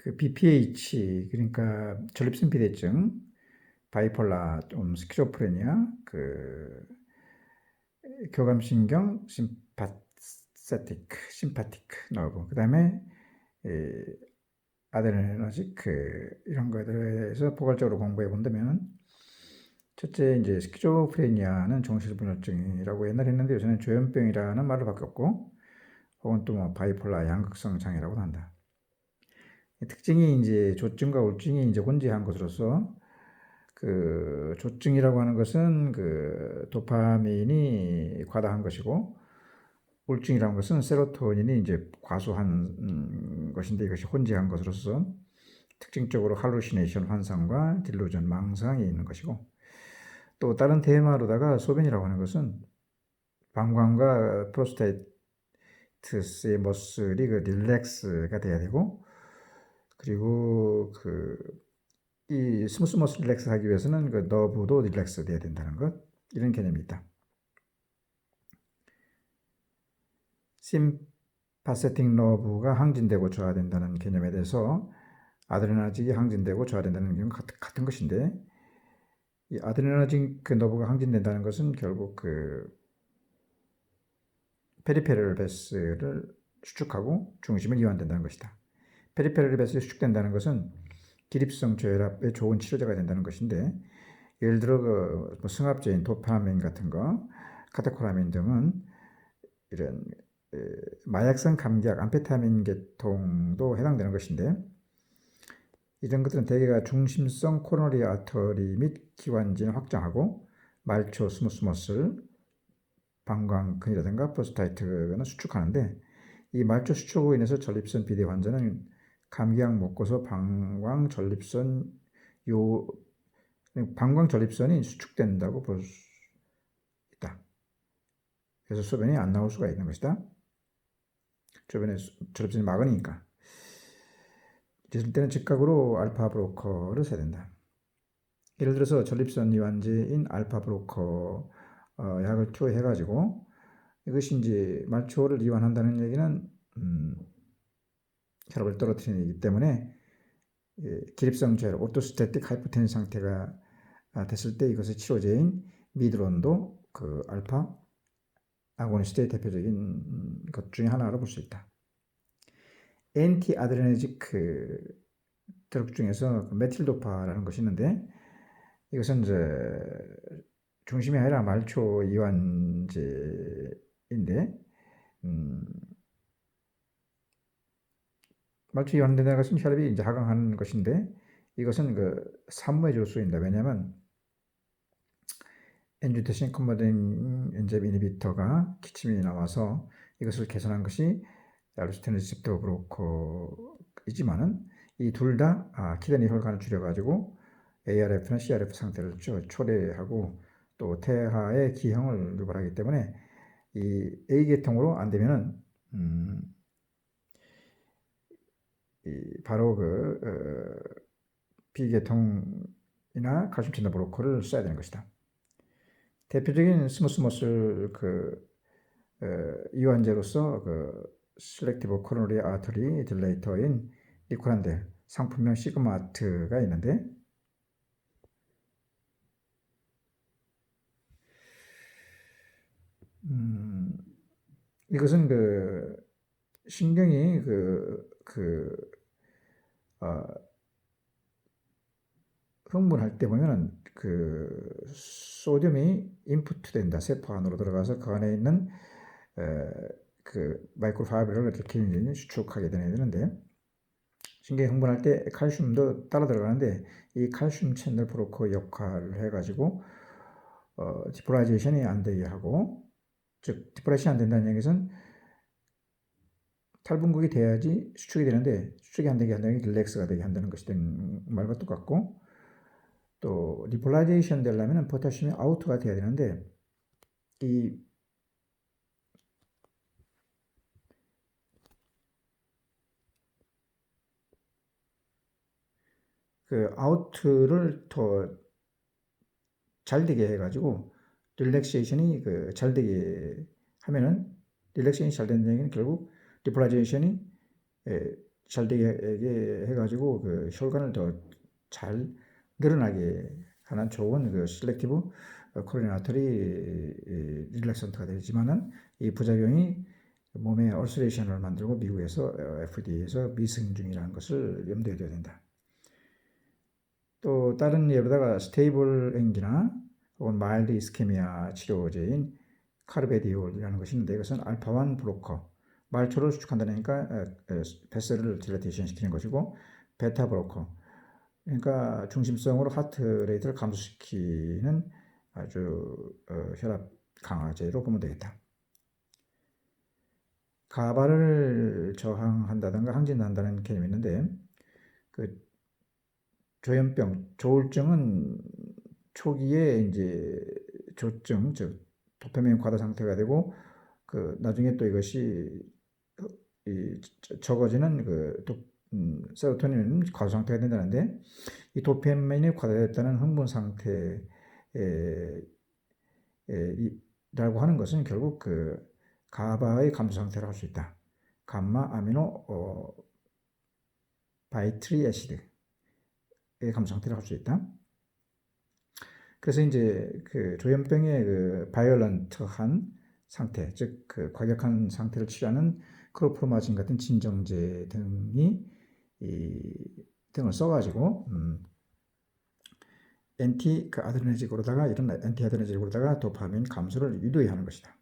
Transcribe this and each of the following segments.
그 BPH 그러니까 전립선 비대증, 바이폴라, 좀 스키조프레니아, 그 교감신경 심파티크 너브, 그다음에 아드레너직 이런 거에 대해서 포괄적으로 공부해 본다면, 첫째 이제 스키조프레니아는 정신분열증이라고 옛날에 했는데 요새는 조현병이라는 말로 바뀌었고, 혹은 또 뭐 바이폴라 양극성 장애라고도 한다. 특징이 이제 조증과 우울증이 이제 혼재한 것으로서, 그 조증이라고 하는 것은 그 도파민이 과다한 것이고, 우울증이라는 것은 세로토닌이 이제 과소한 것인데, 이것이 혼재한 것으로서 특징적으로 할루시네이션 환상과 딜루전 망상이 있는 것이고, 또 다른 테마로다가 소변이라고 하는 것은 방광과 프로스테이트스의 머슬이 그 릴렉스가 돼야 되고, 그리고 이 스무스 머슬 릴렉스 하기 위해서는 그 너브도 릴렉스 돼야 된다는 것, 이런 개념이 있다. 심파세틱 너브가 항진되고 저하된다는 개념에 대해서 아드레나직이 항진되고 저하된다는 개념은 같은 것인데, 이 아드레나직 그 너브가 항진된다는 것은 결국 그 페리페럴 베스를 수축하고 중심을 이완된다는 것이다. 페리페럴 베스가 수축된다는 것은 기립성 저혈압에 좋은 치료제가 된다는 것인데, 예를 들어 뭐 승합제인 도파민 같은 거, 카테콜라민 등은 이런 마약성 감기약, 암페타민 계통도 해당되는 것인데, 이런 것들은 대개가 중심성 코로너리 아터리 및 기관진을 확장하고 말초 스무스 머슬, 방광근이라든가 프로스타이트는 수축하는데, 이 말초 수축으로 인해서 전립선 비대 환자는 감기약 먹고서 방광 전립선이 수축된다고 볼 수 있다. 그래서 소변이 안 나올 수가 있는 것이다. 주변에 전립선이 막으니까. 이럴 때는 즉각으로 알파 브로커를 써야 된다. 예를 들어서 전립선 이완제인 알파 브로커 약을 투여해가지고, 이것이 이제 말초를 이완한다는 얘기는 혈압을 떨어뜨리는 얘기이기 때문에, 기립성 저혈압, 오토스태틱 하이퍼텐션 상태가 됐을 때 이것의 치료제인 미드론도 그 알파 아고니스트의 대표적인 것 중에 하나로 볼 수 있다. 엔티 아드레너직 드럭 중에서 메틸도파라는 것이 있는데, 이것은 이제 중심이 아니라 말초 이완제인데, 말초 이완된다는 것은 혈압이 이제 하강하는 것인데, 이것은 산모에 쓰인다. 왜냐하면 엔지오텐신 컨버팅 엔자임 이니비터가 기침이 나와서 이것을 개선한 것이 알로스테닌 리셉터 브로커이지만은, 이 둘 다 키드니 혈관을 줄여가지고 ARF나 CRF 상태를 초래하고 또 태하의 기형을 유발하기 때문에, 이 A계통으로 안 되면은 바로 B계통이나 칼슘 채널 브로커를 써야 되는 것이다. 대표적인 스무스 머슬 이완제로서 셀렉티브 코로너리 아터리 딜레이터인 리코란델, 상품명 시그마트가 있는데, 이것은 신경이 흥분할 때 보면은 소듐이 인풋 된다. 세포 안으로 들어가서 그 안에 있는 마이크로파이브를 이렇게 수축하게 되는데, 신경이 흥분할 때 칼슘도 따라 들어가는데, 이 칼슘 채널 브로커 역할을 해가지고 디폴라이제이션이 안 되게 하고, 즉 디폴라이제이션이 안 된다는 얘기는 탈분극이 돼야지 수축이 되는데, 수축이 안 되게 한다는 게 릴렉스가 되게 한다는 것이 된 말과 똑같고, 또 디폴라이제이션 되려면 포타슘이 아우트가 돼야 되는데, 이 아우트를 더 잘 되게 해가지고 릴렉세이션이 잘 되게 하면은, 릴렉세이션이 잘 된다는 얘기는 결국 디폴라이제이션이 잘 되게 해가지고 그 혈관을 더 잘 늘어나게 하는 좋은 그 셀렉티브 코로니 아터리 릴렉선트가 되지만은 이 부작용이 몸에 얼서레이션을 만들고 미국에서 FDA에서 미승인 중이라는 것을 염두에 둬야 된다. 또 다른 예로다가 스테이블 앵기나 혹은 마일드 이스케미아 치료제인 카르베디올이라는 것이 있는데 이것은 알파1 블로커, 말초를 수축한다니까 뱃살을 딜레테이션 시키는 것이고, 베타 블로커, 그러니까 중심성으로 하트 레이트를 감소시키는 아주 혈압 강화제로 보면 되겠다. 가바를 저항한다든가 항진한다는 개념이 있는데, 그 조현병, 조울증은 초기에 이제 조증, 즉 도파민 과다 상태가 되고, 그 나중에 또 이것이 적어지는 세로토닌 과다 상태가 된다는데, 이 도파민이 과다됐다는 흥분 상태라고 하는 것은 결국 그 가바의 감소 상태라고 할 수 있다. 감마 아미노 바이트리 애시드의 감소 상태라고 할 수 있다. 그래서 이제 그 조현병의 그 바이올런트한 상태, 즉 그 과격한 상태를 치료하는 크로프로마진 같은 진정제 등을 써가지고 이런 엔티 아드레너직으로다가 도파민 감소를 유도하는 것이다.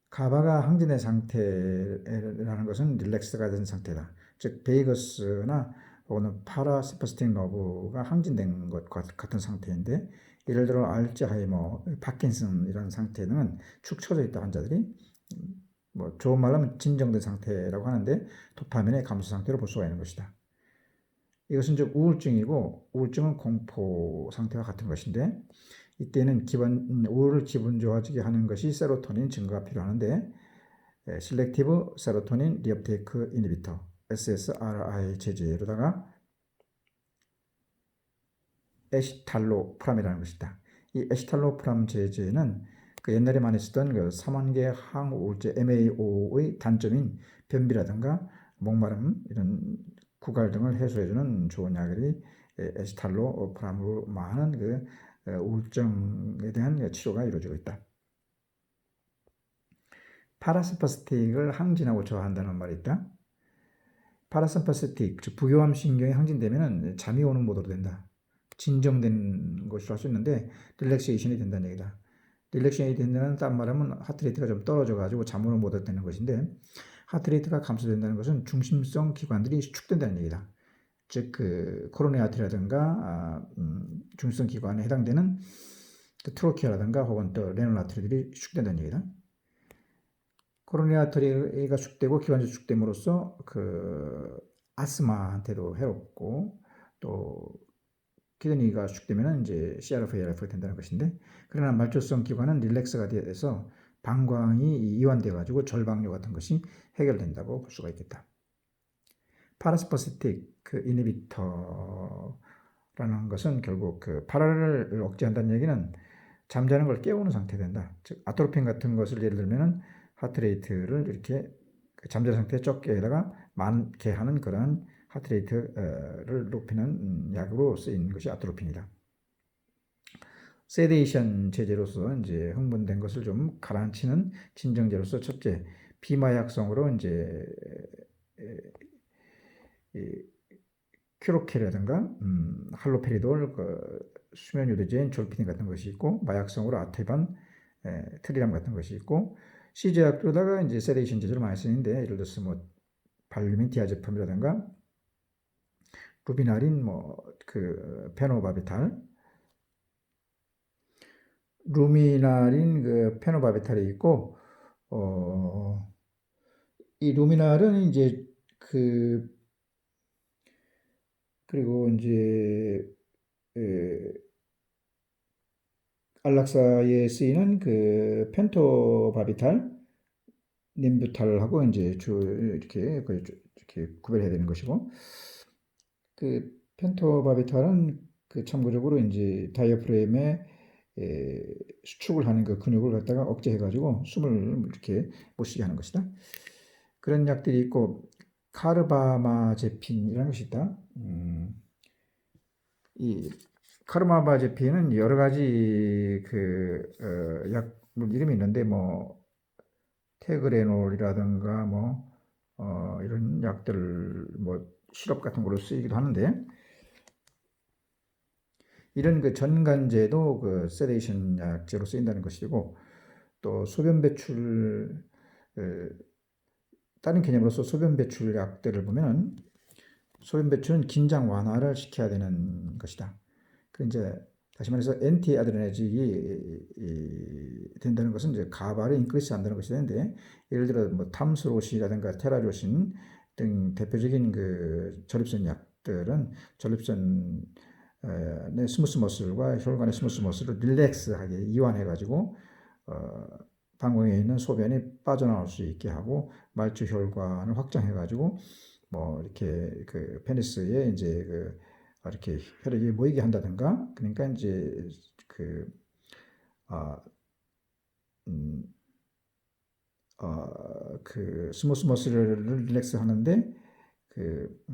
가바가 항진의 상태라는 것은 릴렉스가 된 상태다. 즉 베이거스나 혹은 파라시mpathetic 너브가 항진된 것 같은 상태인데, 예를 들어 알츠하이머, 파킨슨 이런 상태는 축 처져 있다 환자들이 뭐 좋은 말로 하면 진정된 상태라고 하는데 도파민의 감소 상태로 볼 수가 있는 것이다. 이것은 즉 우울증이고, 우울증은 공포 상태와 같은 것인데, 이때는 우울을 기분 좋아지게 하는 것이 세로토닌 증가가 필요하는데, 셀렉티브 세로토닌 리업테이크 이니비터 SSRI 제제로다가 에시탈로프람이라는 것이다. 이 에시탈로프람 제제는 그 옛날에 많이 쓰던 그 삼원계 항우울제 MAO의 단점인 변비라든가 목마름, 이런 구갈 등을 해소해주는 좋은 약이 에시탈로프람으로 많은 그 우울증에 대한 치료가 이루어지고 있다. 파라시mpathetic을 항진하고 저하한다는 말이 있다. 파라시mpathetic, 즉 부교감 신경이 항진되면 잠이 오는 모드로 된다. 진정된 것으로 할 수 있는데 릴렉세이션이 된다는 얘기다. 릴렉세이션이 된다는 딴 말하면 하트레이트가 좀 떨어져가지고 잠 오는 모드로 되는 것인데, 하트레이트가 감소된다는 것은 중심성 기관들이 수축된다는 얘기다. 즉 그 코로네 아트리라든가 중심성 기관에 해당되는 그 트로키아라든가 혹은 또 레널 아트리들이 수축된다는 얘기다. 코로네 아트리가 수축되고 기관지 수축됨으로써 그 아스마한테도 해롭고, 또 키드니가 수축되면 이제 CRF, ARF가 된다는 것인데, 그러나 말초성 기관은 릴렉스가 돼서 방광이 이완돼 가지고 절방뇨 같은 것이 해결된다고 볼 수가 있겠다. 파라시mpathetic 그 이니비터라는 것은 결국 그 파라를 억제한다는 얘기는 잠자는 걸 깨우는 상태 된다. 즉 아토로핀 같은 것을 예를 들면은 하트레이트를 이렇게 잠자 상태에 적게 해다가 많게 하는 그런 하트레이트를 높이는 약으로 쓰이는 것이 아토로핀이다. 세데이션 제제로서 이제 흥분된 것을 좀 가라앉히는 진정제로서, 첫째, 비마약성으로 이제 큐로케라든가 할로페리돌, 수면 유도제인 졸피닌 같은 것이 있고, 마약성으로 아테반, 트리람 같은 것이 있고, 시제약으로다가 이제 세데이션 제제를 많이 쓰는데, 예를 들어서 뭐 발루민 디아제팜이라든가 루비나린, 그 페노바비탈, 루미나린, 그 페노바비탈이 있고, 이 루미날은 이제 그리고 이제 안락사에 쓰이는 그 펜토바비탈, 님부탈하고 이제 이렇게 구별해야 되는 것이고, 그 펜토바비탈은 그 참고적으로 이제 다이어프레임에 수축을 하는 그 근육을 갖다가 억제해가지고 숨을 이렇게 못 쉬게 하는 것이다. 그런 약들이 있고, 카르바마제핀이라는 것이 있다. 이 카르바마제핀은 여러 가지 약물 이름이 있는데 뭐 테그레놀이라든가 뭐 이런 약들을 뭐 시럽 같은 걸로 쓰이기도 하는데, 이런 그 전간제도 그 세데이션 약제로 쓰인다는 것이고, 또 소변 배출 다른 개념으로서 소변 배출 약들을 보면은 소변 배출은 긴장 완화를 시켜야 되는 것이다. 그 이제 다시 말해서 엔티 아드레나직이 된다는 것은 이제 가발을 인크리스 한다는 것이 되는데, 예를 들어 뭐 탐스로신이라든가 테라조신 등 대표적인 그 전립선 약들은 전립선의 스무스 머슬과 혈관의 스무스 머슬을 릴렉스하게 이완해가지고 방광에 있는 소변이 빠져나올 수 있게 하고 말초 혈관을 확장해가지고 뭐 이렇게 그 페니스에 이제 이렇게 혈액이 모이게 한다든가, 그러니까 이제 그 아, 음, 그 스무스 머슬을 릴렉스 하는데 그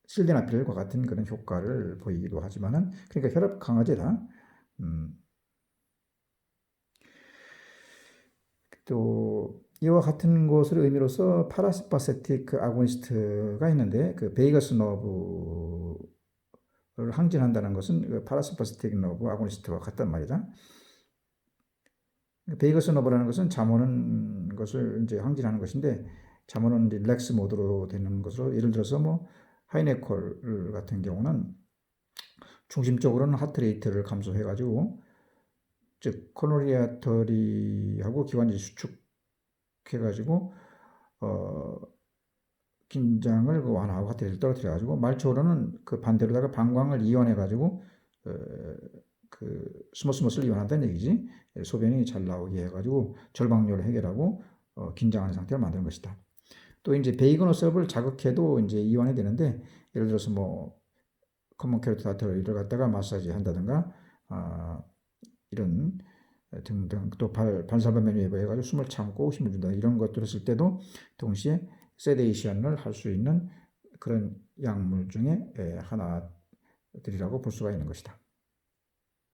실데나필과 같은 그런 효과를 보이기도 하지만은, 그러니까 혈압 강화제다. 음, 또 이와 같은 것을 의미로서 파라시mpathetic 아고니스트가 있는데, 그 베이거스 너브를 항진한다는 것은 그 파라시mpathetic 너브 아고니스트와 같단 말이다. 베이거스 너브라는 것은 잠오는 것을 이제 항진하는 것인데, 잠오는 이제 릴렉스 모드로 되는 것으로, 예를 들어서 뭐 하이네콜 같은 경우는 중심적으로는 하트레이트를 감소해가지고, 즉 코로너리 아터리하고 기관지 수축해가지고 긴장을 완화하고 하트레이트를 떨어뜨려가지고, 말초로는 그 반대로다가 방광을 이완해가지고 그 스머스머스를 이완한다는 얘기지. 소변이 잘 나오게 해가지고 절박뇨를 해결하고 긴장하는 상태를 만드는 것이다. 또 이제 베이거너스업을 자극해도 이제 이완이 되는데, 예를 들어서 뭐 커먼 캐로트 아터리를 갖다가 마사지 한다든가 이런 등등, 또 반사반 메뉴에 해가지고 숨을 참고 힘을 준다, 이런 것들을 쓸 때도 동시에 세데이션을 할 수 있는 그런 약물 중에 하나들이라고 볼 수가 있는 것이다.